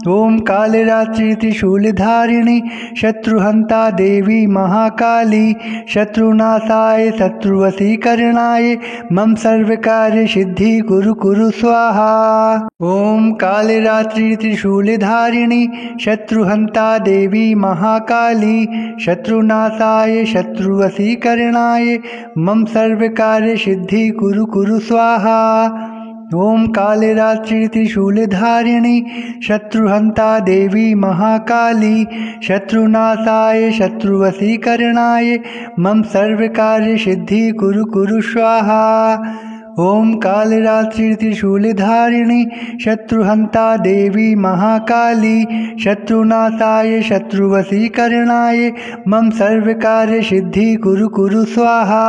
ॐ कालरात्रि त्रिशूलधारिणी शत्रुहन्ता देवी महाकाली शत्रुनाशाय शत्रुवशीकरणाय मम सर्वकार्यसिद्धि कुरु स्वाहा। ॐ कालरात्रि त्रिशूलधारिणी शत्रुहन्ता देवी महाकाली शत्रुनाशाय शत्रुवशीकरणाय मम सर्वकार्यसिद्धि कुरु स्वाहा। ॐ कालरात्रि त्रिशूलधारिणी शत्रुहन्ता देवी महाकाली शत्रुनाशाय शत्रुवशीकरणाय मम सर्वकार्यसिद्धि कुरु स्वाहा। ॐ कालरात्रि त्रिशूलधारिणी शत्रुहन्ता देवी महाकाली शत्रुनाशाय शत्रुवशीकरणाय मम सर्वकार्यसिद्धि कुरु स्वाहा।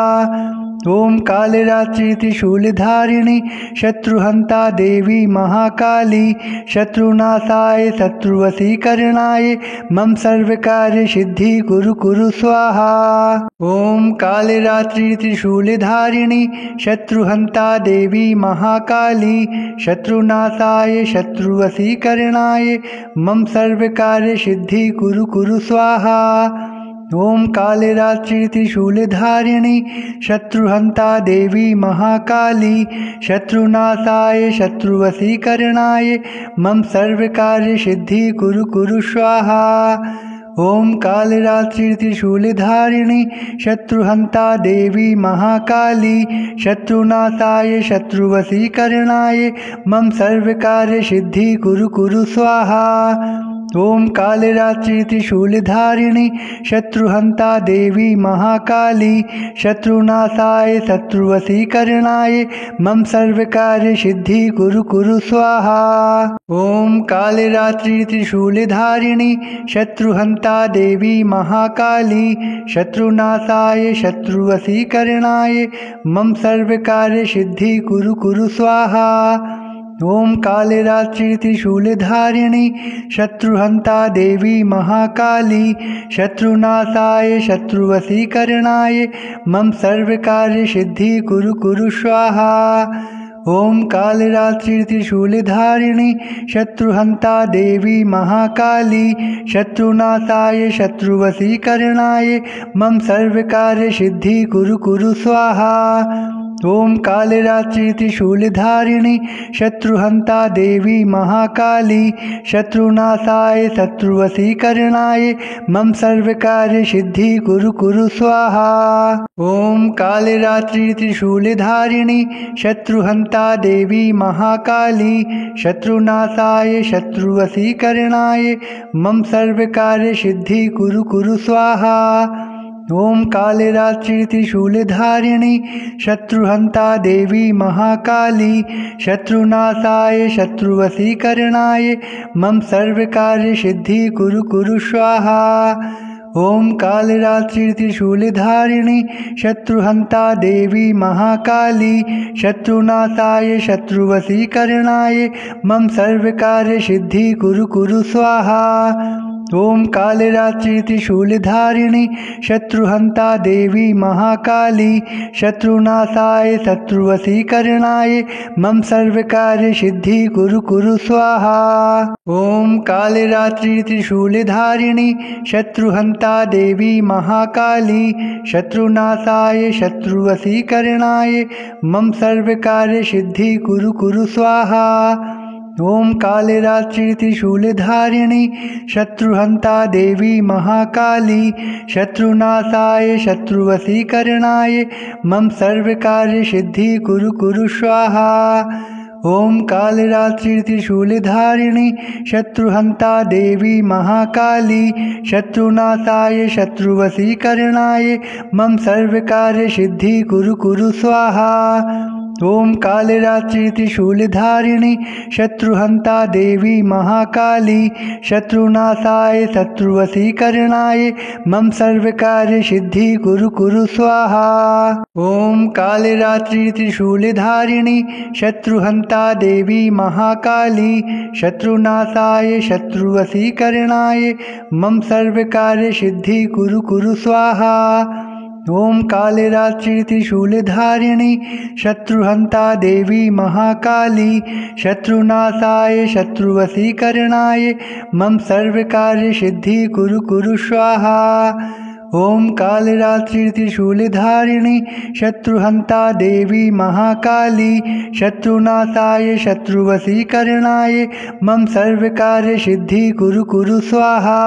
ॐ कालरात्रि त्रिशूलधारिणी शत्रुहन्ता देवी महाकाली शत्रुनाशाय शत्रुवशीकरणाय मम सर्वकार्यसिद्धि कुरु स्वाहा। ॐ कालरात्रि त्रिशूलधारिणी शत्रुहन्ता देवी महाकाली शत्रुनाशाय शत्रुवशीकरणाय मम सर्वकार्यसिद्धि कुरु स्वाहा। ॐ कालरात्रि त्रिशूलधारिणी शत्रुहन्ता देवी महाकाली शत्रुनाशाय शत्रुवशीकरणाय मम सर्वकार्यसिद्धि कुरु स्वाहा। ॐ कालरात्रि त्रिशूलधारिणी शत्रुहन्ता देवी महाकाली शत्रुनाशाय शत्रुवशीकरणाय मम सर्वकार्यसिद्धि कुरु स्वाहा। ॐ कालरात्रि त्रिशूलधारिणी शत्रुहन्ता देवी महाकाली शत्रुनाशाय शत्रुवशीकरणाय मम सर्वकार्यसिद्धि कुरु स्वाहा। ॐ कालरात्रि त्रिशूलधारिणी शत्रुहन्ता देवी महाकाली शत्रुनाशाय शत्रुवशीकरणाय मम सर्वकार्यसिद्धि कुरु स्वाहा। ॐ कालरात्रि त्रिशूलधारिणी शत्रुहन्ता देवी महाकाली शत्रुनाशाय शत्रुवशीकरणाय मम सर्वकार्यसिद्धि कुरु स्वाहा। ॐ कालरात्रि त्रिशूलधारिणी शत्रुहन्ता देवी महाकाली शत्रुनाशाय शत्रुवशीकरणाय मम सर्वकार्यसिद्धि कुरु स्वाहा। ॐ कालरात्रि त्रिशूलधारिणी शत्रुहन्ता देवी महाकाली शत्रुनाशाय शत्रुवशीकरणाय मम सर्वकार्यसिद्धि कुरु स्वाहा। ॐ कालरात्रि त्रिशूलधारिणी शत्रुहन्ता देवी महाकाली शत्रुनाशाय शत्रुवशीकरणाय मम सर्वकार्यसिद्धि कुरु स्वाहा। ॐ कालरात्रि त्रिशूलधारिणी शत्रुहन्ता देवी महाकाली शत्रुनाशाय शत्रुवशीकरणाय मम सर्वकार्यसिद्धि कुरु स्वाहा। ॐ कालरात्रि त्रिशूलधारिणी शत्रुहन्ता देवी महाकाली शत्रुनाशाय शत्रुवशीकरणाय मम सर्वकार्यसिद्धि कुरु स्वाहा। ॐ कालरात्रि त्रिशूलधारिणी शत्रुहन्ता देवी महाकाली शत्रुनाशाय शत्रुवशीकरणाय मम सर्वकार्यसिद्धि कुरु स्वाहा। ॐ कालरात्रि त्रिशूलधारिणी शत्रुहन्ता देवी महाकाली शत्रुनाशाय शत्रुवशीकरणाय मम सर्वकार्यसिद्धि कुरु स्वाहा। ॐ कालरात्रि त्रिशूलधारिणी शत्रुहन्ता देवी महाकाली शत्रुनाशाय शत्रुवशीकरणाय मम सर्वकार्यसिद्धि कुरु स्वाहा। ॐ कालरात्रि त्रिशूलधारिणी शत्रुहन्ता देवी महाकाली शत्रुनाशाय शत्रुवशीकरणाय मम सर्वकार्यसिद्धि कुरु स्वाहा। ॐ कालरात्रि त्रिशूलधारिणी शत्रुहन्ता देवी महाकाली शत्रुनाशाय शत्रुवशीकरणाय मम सर्वकार्यसिद्धि कुरु स्वाहा। ॐ कालरात्रि त्रिशूलधारिणी शत्रुहन्ता देवी महाकाली शत्रुनाशाय शत्रुवशीकरणाय मम सर्वकार्यसिद्धि कुरु स्वाहा। ॐ कालरात्रि त्रिशूलधारिणी शत्रुहन्ता देवी महाकाली शत्रुनाशाय शत्रुवशीकरणाय मम सर्वकार्यसिद्धि कुरु स्वाहा। ॐ कालरात्रि त्रिशूलधारिणी शत्रुहन्ता देवी महाकाली शत्रुनाशाय शत्रुवशीकरणाय मम सर्वकार्यसिद्धि कुरु स्वाहा।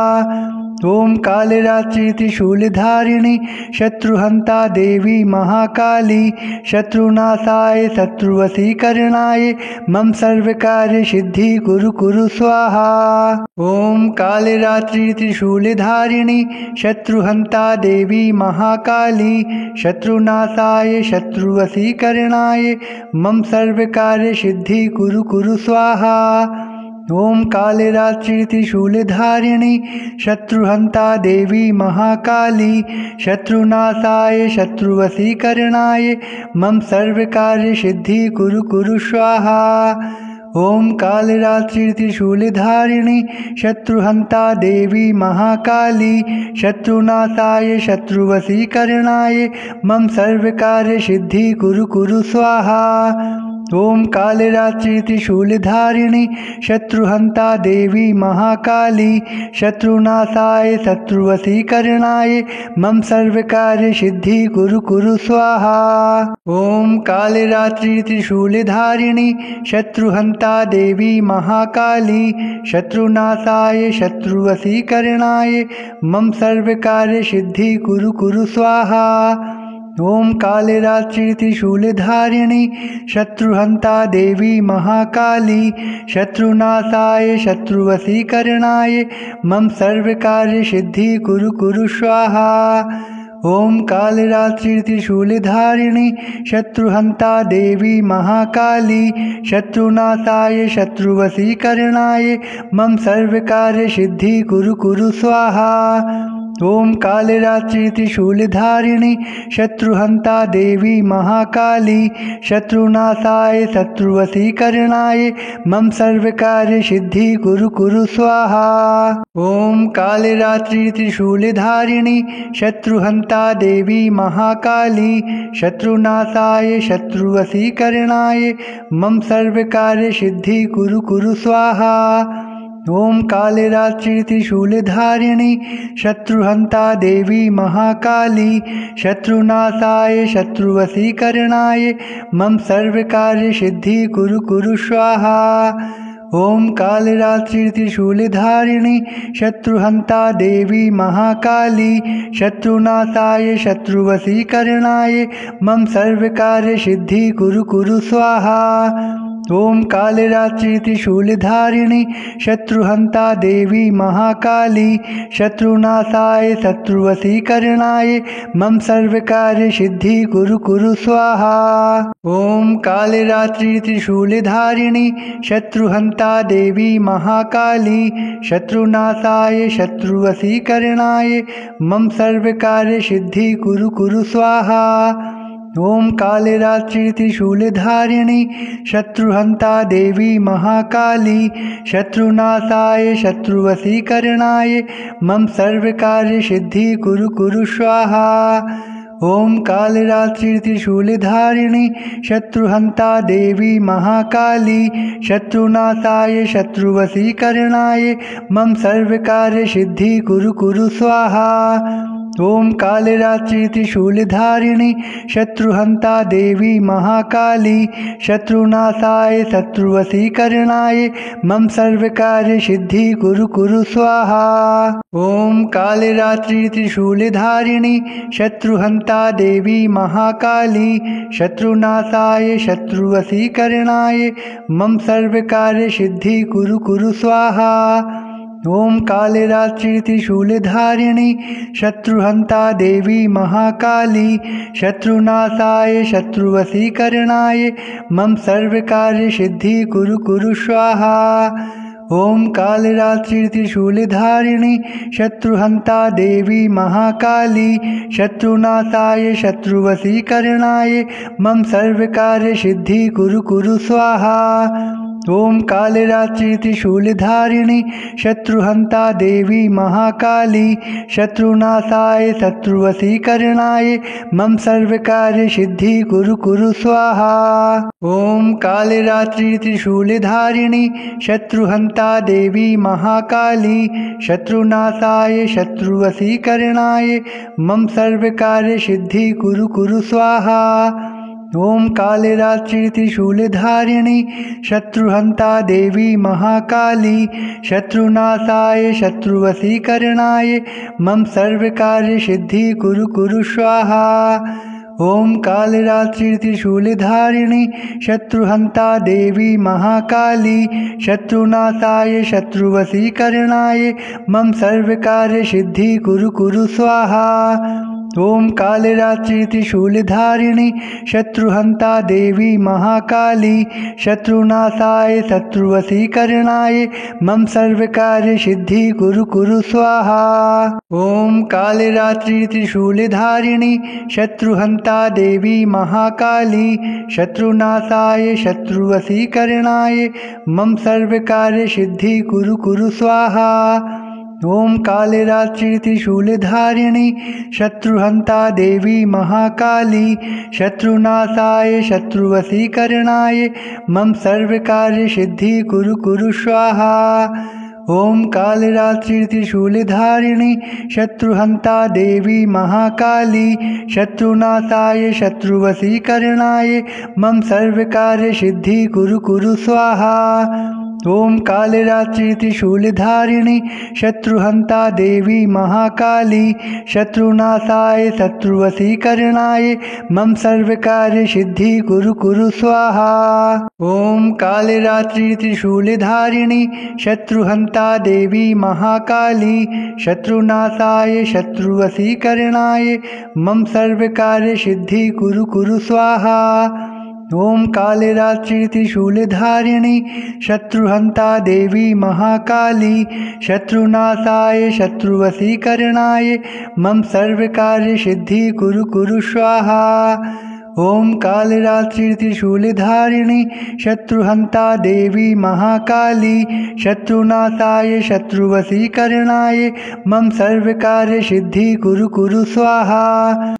ॐ कालरात्रि त्रिशूलधारिणी शत्रुहन्ता देवी महाकाली शत्रुनाशाय शत्रुवशीकरणाय मम सर्वकार्यसिद्धि कुरु स्वाहा। ॐ कालरात्रि त्रिशूलधारिणी शत्रुहन्ता देवी महाकाली शत्रुनाशाय शत्रुवशीकरणाय मम सर्वकार्यसिद्धि कुरु स्वाहा। ॐ कालरात्रि त्रिशूलधारिणी शत्रुहन्ता देवी महाकाली शत्रुनाशाय शत्रुवशीकरणाय मम सर्वकार्यसिद्धि कुरु स्वाहा। ॐ कालरात्रि त्रिशूलधारिणी शत्रुहन्ता देवी महाकाली शत्रुनाशाय शत्रुवशीकरणाय मम सर्वकार्यसिद्धि कुरु स्वाहा। ॐ कालरात्रि त्रिशूलधारिणी शत्रुहन्ता देवी महाकाली शत्रुनाशाय शत्रुवशीकरणाय मम सर्वकार्यसिद्धि कुरु स्वाहा। ॐ कालरात्रि त्रिशूलधारिणी शत्रुहन्ता देवी महाकाली शत्रुनाशाय शत्रुवशीकरणाय मम सर्वकार्यसिद्धि कुरु स्वाहा। ॐ कालरात्रि त्रिशूलधारिणी शत्रुहन्ता देवी महाकाली शत्रुनाशाय शत्रुवशीकरणाय मम सर्वकार्यसिद्धि कुरु स्वाहा। ॐ कालरात्रि त्रिशूलधारिणी शत्रुहन्ता देवी महाकाली शत्रुनाशाय शत्रुवशीकरणाय मम सर्वकार्यसिद्धि कुरु स्वाहा। ॐ कालरात्रि त्रिशूलधारिणी शत्रुहन्ता देवी महाकाली शत्रुनाशाय शत्रुवशीकरणाय मम सर्वकार्यसिद्धि कुरु स्वाहा। ॐ कालरात्रि त्रिशूलधारिणी शत्रुहन्ता देवी महाकाली शत्रुनाशाय शत्रुवशीकरणाय मम सर्वकार्यसिद्धि कुरु स्वाहा। ॐ कालरात्रि त्रिशूलधारिणी शत्रुहन्ता देवी महाकाली शत्रुनाशाय शत्रुवशीकरणाय मम सर्वकार्यसिद्धि कुरु स्वाहा। ॐ कालरात्रि त्रिशूलधारिणी शत्रुहन्ता देवी महाकाली शत्रुनाशाय शत्रुवशीकरणाय मम सर्वकार्यसिद्धि कुरु स्वाहा। ॐ कालरात्रि त्रिशूलधारिणी शत्रुहन्ता देवी महाकाली शत्रुनाशाय शत्रुवशीकरणाय मम सर्वकार्यसिद्धि कुरु स्वाहा। ॐ कालरात्रि त्रिशूलधारिणी शत्रुहन्ता देवी महाकाली शत्रुनाशाय शत्रुवशीकरणाय मम सर्वकार्यसिद्धि कुरु स्वाहा। ॐ कालरात्रि त्रिशूलधारिणी शत्रुहन्ता देवी महाकाली शत्रुनाशाय शत्रुवशीकरणाय मम सर्वकार्यसिद्धि कुरु स्वाहा। ॐ कालरात्रि त्रिशूलधारिणी शत्रुहन्ता देवी महाकाली शत्रुनाशाय शत्रुवशीकरणाय मम सर्वकार्यसिद्धि कुरु स्वाहा। ॐ कालरात्रि त्रिशूलधारिणी शत्रुहन्ता देवी महाकाली शत्रुनाशाय शत्रुवशीकरणाय मम सर्वकार्यसिद्धि कुरु स्वाहा। ॐ कालरात्रि त्रिशूलधारिणी शत्रुहन्ता देवी महाकाली शत्रुनाशाय शत्रुवशीकरणाय मम सर्वकार्यसिद्धि कुरु स्वाहा। ॐ कालरात्रि त्रिशूलधारिणी शत्रुहन्ता देवी महाकाली शत्रुनाशाय शत्रुवशीकरणाय मम सर्वकार्यसिद्धि कुरु स्वाहा। ॐ कालरात्रि त्रिशूलधारिणी शत्रुहन्ता देवी महाकाली शत्रुनाशाय शत्रुवशीकरणाय मम सर्वकार्यसिद्धि कुरु स्वाहा। ॐ कालरात्रि त्रिशूलधारिणी शत्रुहन्ता देवी महाकाली शत्रुनाशाय शत्रुवशीकरणाय मम सर्वकार्यसिद्धि कुरु स्वाहा। ॐ कालरात्रि त्रिशूलधारिणी शत्रुहन्ता देवी महाकाली शत्रुनाशाय शत्रुवशीकरणाय मम सर्वकार्यसिद्धि कुरु स्वाहा। ॐ कालरात्रि त्रिशूलधारिणी शत्रुहन्ता देवी महाकाली शत्रुनाशाय शत्रुवशीकरणाय मम सर्वकार्यसिद्धि कुरु स्वाहा। ॐ कालरात्रि त्रिशूलधारिणी शत्रुहन्ता देवी महाकाली शत्रुनाशाय शत्रुवशीकरणाय मम सर्वकार्यसिद्धि कुरु स्वाहा। ॐ कालरात्रि त्रिशूलधारिणी शत्रुहन्ता देवी महाकाली शत्रुनाशाय शत्रुवशीकरणाय मम सर्वकार्यसिद्धि कुरु स्वाहा। ॐ कालरात्रि त्रिशूलधारिणी शत्रुहन्ता देवी महाकाली शत्रुनाशाय शत्रुवशीकरणाय मम सर्वकार्यसिद्धि कुरु स्वाहा। ॐ कालरात्रि त्रिशूलधारिणी शत्रुहन्ता देवी महाकाली शत्रुनाशाय शत्रुवशीकरणाय मम सर्वकार्यसिद्धि कुरु स्वाहा। ॐ कालरात्रि त्रिशूलधारिणी शत्रुहन्ता देवी महाकाली शत्रुनाशाय शत्रुवशीकरणाय मम सर्वकार्यसिद्धि कुरु स्वाहा। ॐ कालरात्रि त्रिशूलधारिणी शत्रुहन्ता देवी महाकाली शत्रुनाशाय शत्रुवशीकरणाय मम सर्वकार्यसिद्धि कुरु स्वाहा। ॐ कालरात्रि त्रिशूलधारिणी शत्रुहन्ता देवी महाकाली शत्रुनाशाय शत्रुवशीकरणाय मम सर्वकार्यसिद्धि कुरु स्वाहा। ॐ कालरात्रि त्रिशूलधारिणी शत्रुहन्ता देवी महाकाली शत्रुनाशाय शत्रुवशीकरणाय मम सर्वकार्यसिद्धि कुरु स्वाहा। ॐ कालरात्रि त्रिशूलधारिणी शत्रुहन्ता देवी महाकाली शत्रुनाशाय शत्रुवशीकरणाय मम सर्वकार्यसिद्धि कुरु स्वाहा।